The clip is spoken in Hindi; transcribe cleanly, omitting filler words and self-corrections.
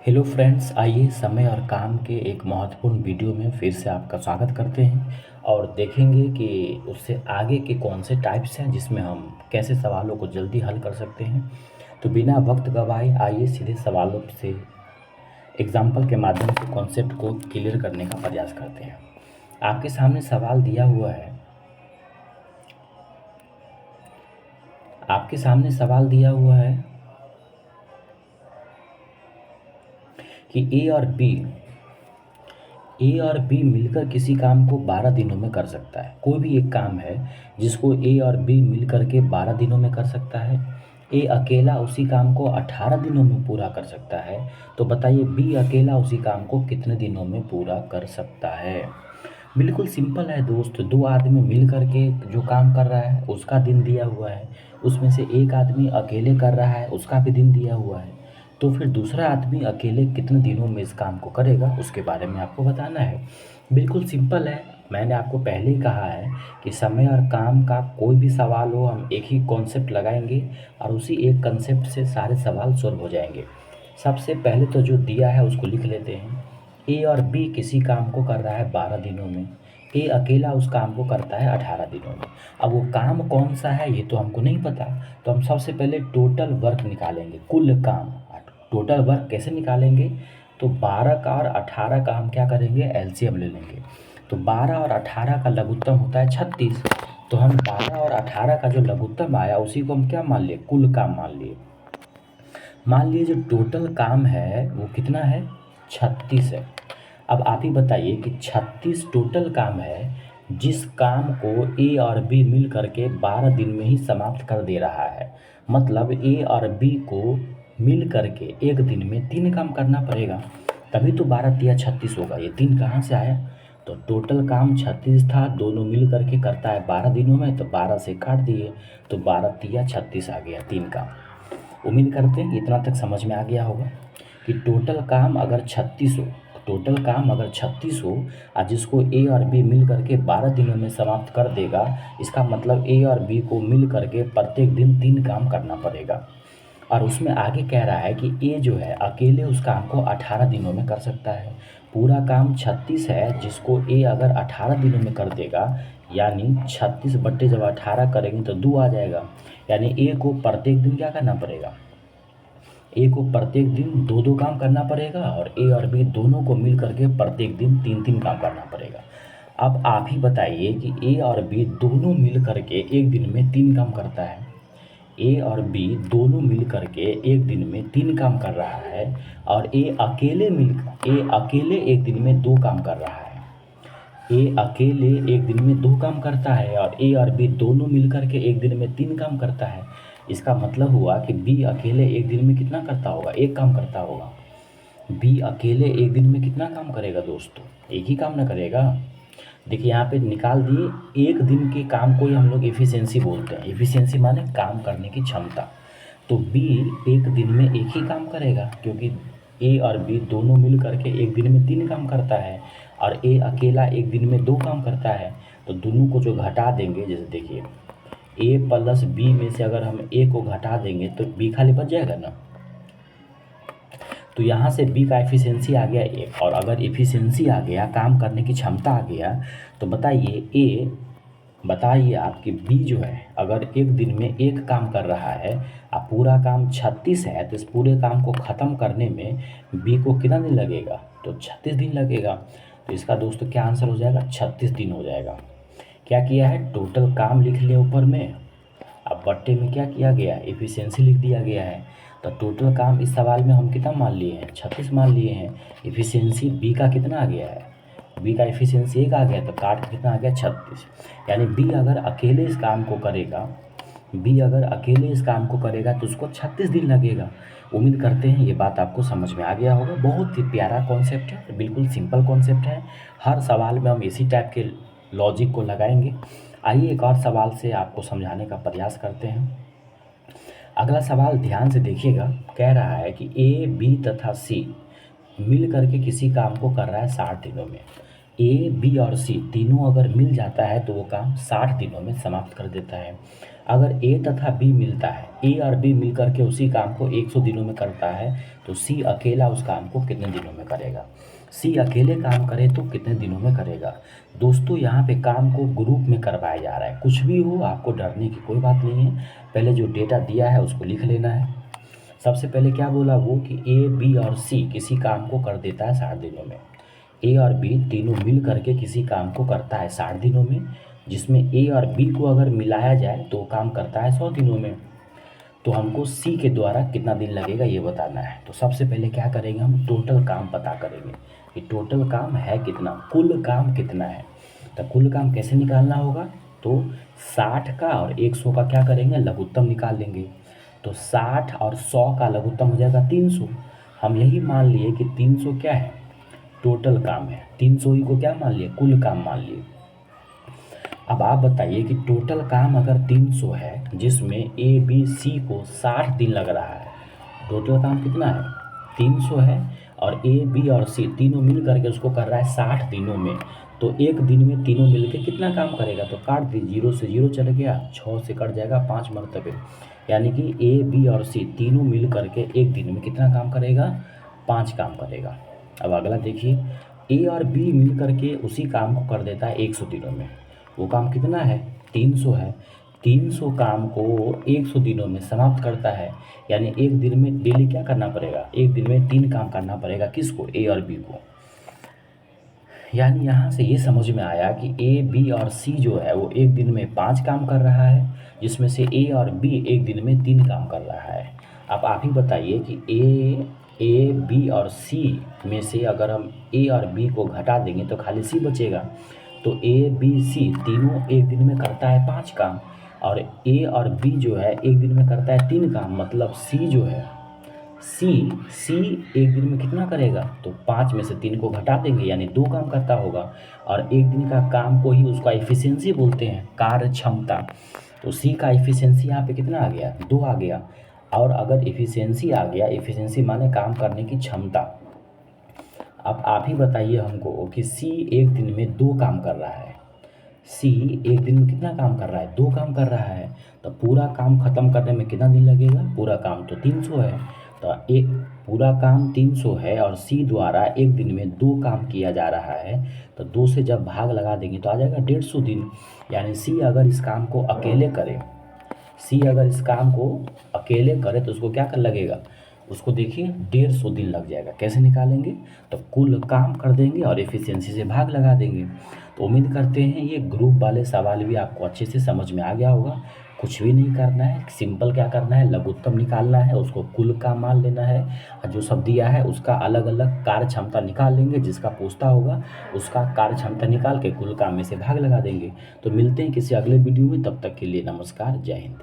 हेलो फ्रेंड्स, आइए समय और काम के एक महत्वपूर्ण वीडियो में फिर से आपका स्वागत करते हैं और देखेंगे कि उससे आगे के कौन से टाइप्स हैं जिसमें हम कैसे सवालों को जल्दी हल कर सकते हैं। तो बिना वक्त गवाए आइए सीधे सवालों से एग्जाम्पल के माध्यम से कॉन्सेप्ट को क्लियर करने का प्रयास करते हैं। आपके सामने सवाल दिया हुआ है। आपके सामने सवाल दिया हुआ है कि ए और बी मिलकर किसी काम को 12 दिनों में कर सकता है। कोई भी एक काम है जिसको ए और बी मिलकर के 12 दिनों में कर सकता है। ए अकेला उसी काम को 18 दिनों में पूरा कर सकता है। तो बताइए बी अकेला उसी काम को कितने दिनों में पूरा कर सकता है। बिल्कुल सिंपल है दोस्त, दो आदमी मिल करके जो काम कर रहा है उसका दिन दिया हुआ है। उसमें से एक आदमी अकेले कर रहा है, उसका भी दिन दिया हुआ है। तो फिर दूसरा आदमी अकेले कितने दिनों में इस काम को करेगा उसके बारे में आपको बताना है। बिल्कुल सिंपल है। मैंने आपको पहले ही कहा है कि समय और काम का कोई भी सवाल हो, हम एक ही कॉन्सेप्ट लगाएंगे और उसी एक कॉन्सेप्ट से सारे सवाल सॉल्व हो जाएंगे। सबसे पहले तो जो दिया है उसको लिख लेते हैं। ए और बी किसी काम को कर रहा है 12 दिनों में। ए अकेला उस काम को करता है 18 दिनों में। अब वो काम कौन सा है ये तो हमको नहीं पता। तो हम सबसे पहले टोटल वर्क निकालेंगे, कुल काम। टोटल वर्क कैसे निकालेंगे? तो 12 का और 18 का हम क्या करेंगे, एलसीएम ले लेंगे। तो 12 और 18 का लघुत्तम होता है 36। तो हम 12 और 18 का जो लघुत्तम आया उसी को हम क्या मान लिए, कुल काम मान लिए। मान लिए जो टोटल काम है वो कितना है, 36 है। अब आप ही बताइए कि 36 टोटल काम है जिस काम को ए और बी मिल करके 12 दिन में ही समाप्त कर दे रहा है। मतलब ए और बी को मिल करके एक दिन में 3 काम करना पड़ेगा, तभी तो 12 तिया 36 होगा। ये 3 कहाँ से आया? तो टोटल काम 36 था, दोनों मिल करके करता है 12 दिनों में, तो 12 से काट दिए तो 12 तिया 36 आ गया, 3 काम। उम्मीद करते हैं इतना तक समझ में आ गया होगा कि टोटल काम अगर 36 हो, टोटल काम अगर 36 हो और जिसको ए और बी मिल करके 12 दिनों में समाप्त कर देगा, इसका मतलब ए और बी को मिल करके प्रत्येक दिन 3 काम करना पड़ेगा। और उसमें आगे कह रहा है कि ए जो है अकेले उस काम को 18 दिनों में कर सकता है। पूरा काम 36 है जिसको ए अगर 18 दिनों में कर देगा, यानी 36 बट्टे जब 18 करेंगे तो 2 आ जाएगा। यानी ए को प्रत्येक दिन क्या करना पड़ेगा, ए को प्रत्येक दिन 2-2 काम करना पड़ेगा और ए और बी दोनों को मिल करके प्रत्येक दिन 3-3 काम करना पड़ेगा। अब आप ही बताइए कि ए और बी दोनों मिल करके एक दिन में 3 काम करता है। ए और बी दोनों मिल करके एक दिन में 3 काम कर रहा है और ए अकेले एक दिन में 2 काम कर रहा है। ए अकेले एक दिन में 2 काम करता है और ए और बी दोनों मिलकर के एक दिन में 3 काम करता है। इसका मतलब हुआ कि बी अकेले एक दिन में कितना करता होगा, 1 काम करता होगा। बी अकेले एक दिन में कितना काम करेगा दोस्तों, एक ही काम ना करेगा। देखिए यहाँ पे निकाल दिए, एक दिन के काम को ही हम लोग एफिशिएंसी बोलते हैं। एफिशिएंसी माने काम करने की क्षमता। तो बी एक दिन में एक ही काम करेगा क्योंकि ए और बी दोनों मिल करके एक दिन में 3 काम करता है और ए अकेला एक दिन में 2 काम करता है। तो दोनों को जो घटा देंगे, जैसे देखिए ए प्लस बी में से अगर हम ए को घटा देंगे तो बी खाली बच जाएगा ना। तो यहाँ से बी का एफिशिएंसी आ गया 1, और अगर एफिशिएंसी आ गया, काम करने की क्षमता आ गया, तो बताइए आपकी बी जो है अगर एक दिन में 1 काम कर रहा है और पूरा काम 36 है, तो इस पूरे काम को ख़त्म करने में बी को कितना दिन लगेगा, तो 36 दिन लगेगा। तो इसका दोस्तों क्या आंसर हो जाएगा, 36 दिन हो जाएगा। क्या किया है, टोटल काम लिख लिया ऊपर में, अब बट्टे में क्या किया गया, एफिशिएंसी लिख दिया गया है। तो टोटल काम इस सवाल में हम कितना मान लिए हैं, 36 मान लिए हैं। एफिशिएंसी बी का कितना आ गया है, बी का एफिशिएंसी 1 आ गया, तो काट के कितना आ गया, 36। यानी बी अगर अकेले इस काम को करेगा, तो उसको 36 दिन लगेगा। उम्मीद करते हैं ये बात आपको समझ में आ गया होगा। बहुत ही प्यारा कॉन्सेप्ट है, बिल्कुल सिंपल कॉन्सेप्ट है। हर सवाल में हम इसी टाइप के लॉजिक को लगाएंगे। आइए एक और सवाल से आपको समझाने का प्रयास करते हैं। अगला सवाल ध्यान से देखिएगा। कह रहा है कि ए बी तथा सी मिल करके किसी काम को कर रहा है 60 दिनों में। ए बी और सी तीनों अगर मिल जाता है तो वो काम 60 दिनों में समाप्त कर देता है। अगर ए तथा बी मिलता है, ए और बी मिल करके उसी काम को 100 दिनों में करता है, तो सी अकेला उस काम को कितने दिनों में करेगा? सी अकेले काम करे तो कितने दिनों में करेगा? दोस्तों यहाँ पे काम को ग्रुप में करवाया जा रहा है। कुछ भी हो आपको डरने की कोई बात नहीं है। पहले जो डेटा दिया है उसको लिख लेना है। सबसे पहले क्या बोला वो कि ए बी और सी किसी काम को कर देता है 60 दिनों में। ए और बी तीनों मिल करके किसी काम को करता है 60 दिनों में, जिसमें ए और बी को अगर मिलाया जाए तो काम करता है 100 दिनों में। तो हमको सी के द्वारा कितना दिन लगेगा ये बताना है। तो सबसे पहले क्या करेंगे, हम टोटल काम पता करेंगे कि टोटल काम है कितना, कुल काम कितना है। तो कुल काम कैसे निकालना होगा, तो 60 का और 100 का क्या करेंगे, लघुत्तम निकाल लेंगे। तो 60 और 100 का लघुत्तम हो जाएगा 300। हम यही मान लिए कि 300 क्या है, टोटल काम है। 300 ही को क्या मान लिए, कुल काम मान लिए। अब आप बताइए कि टोटल काम अगर 300 है, जिसमें ए बी सी को 60 दिन लग रहा है, टोटल काम कितना है, 300 है, और ए बी और सी तीनों मिल करके उसको कर रहा है 60 दिनों में। तो एक दिन में तीनों मिल के कितना काम करेगा, तो काट दी, 0 से 0 चल गया, 6 से कट जाएगा 5 मरतबे, यानी कि ए बी और सी तीनों मिल करके एक दिन में कितना काम करेगा, 5 काम करेगा। अब अगला देखिए, ए और बी मिल करके उसी काम को कर देता है 100 दिनों में। वो काम कितना है, 300 है। 300 काम को 100 दिनों में समाप्त करता है, यानी एक दिन में डेली क्या करना पड़ेगा, एक दिन में 3 काम करना पड़ेगा। किसको, ए और बी को। यानी यहाँ से ये समझ में आया कि ए बी और सी जो है वो एक दिन में 5 काम कर रहा है, जिसमें से ए और बी एक दिन में 3 काम कर रहा है। अब आप ही बताइए कि ए बी और सी में से अगर हम ए और बी को घटा देंगे तो खाली सी बचेगा। तो ए बी सी तीनों एक दिन में करता है 5 काम, और ए और बी जो है एक दिन में करता है 3 काम। मतलब सी जो है, सी एक दिन में कितना करेगा, तो 5 में से 3 को घटा देंगे, यानी 2 काम करता होगा। और एक दिन का काम को ही उसका एफिशिएंसी बोलते हैं, कार्य क्षमता। तो सी का एफिशिएंसी यहाँ पे कितना आ गया, 2 आ गया। और अगर एफिशिएंसी आ गया, एफिशिएंसी माने काम करने की क्षमता। अब आप ही बताइए हमको कि सी एक दिन में 2 काम कर रहा है। सी एक दिन में कितना काम कर रहा है, 2 काम कर रहा है। तो पूरा काम ख़त्म करने में कितना दिन लगेगा, पूरा काम तो 300 है। तो एक पूरा काम 300 है और सी द्वारा एक दिन में 2 काम किया जा रहा है, तो 2 से जब भाग लगा देंगे तो आ जाएगा 150 दिन। यानी सी अगर इस काम को अकेले करे, तो उसको क्या कर लगेगा, उसको देखिए 150 दिन लग जाएगा। कैसे निकालेंगे, तो कुल काम कर देंगे और एफिशिएंसी से भाग लगा देंगे। तो उम्मीद करते हैं ये ग्रुप वाले सवाल भी आपको अच्छे से समझ में आ गया होगा। कुछ भी नहीं करना है, सिंपल क्या करना है, लघुत्तम निकालना है, उसको कुल काम मान लेना है, और जो सब दिया है उसका अलग अलग कार्य क्षमता निकाल लेंगे। जिसका पूछता होगा उसका कार्य क्षमता निकाल के कुल काम में से भाग लगा देंगे। तो मिलते हैं किसी अगले वीडियो में, तब तक के लिए नमस्कार, जय हिंद।